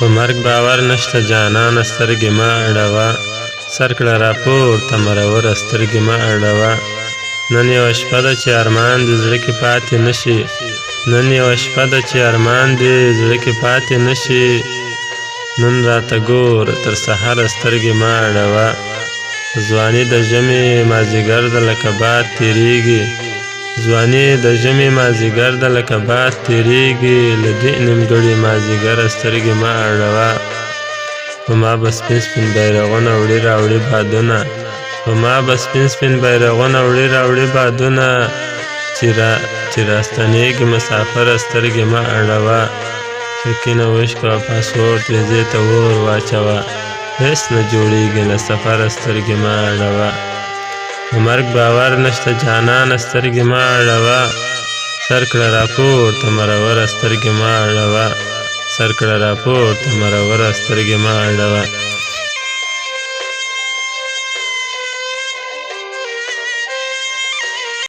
په مرګ باور نشته جانانه سترګې مه اړوه سر کړه راپورته مرور سترګې مه اړوه نن یوه شپه ده چې ارمان دې زړه کې پاتې نشي نن یوه شپه ده چې ارمان دې زړه کې پاتې نشي نن راته ګوره تر سحره سترګې مه اړوه ځواني د ژمي مازدیګر ده لکه باد تېرېږي ځواني د ژمي مازدیګر ده لکه باد تېرېږي له دې نیمګړي مازدیګره سترګې مه اړوه په ما به سپین سپین بیرغونه وړي راوړي بادونه په ما به سپین سپین بیرغونه وړي راوړي بادونه چې راستنېږي مسافره سترګې مه اړوه چکینه وشکوه پاسپورټ ویزې ته اور واچوه هېڅ نه جوړېږي له سفره سترګې مه اړوه په مرګ باور نشته جانانه سترګې مه اړوه سر کړه راپورته مروره سترګې مه اړوه سر کړه راپورته مروره سترګې مه اړوه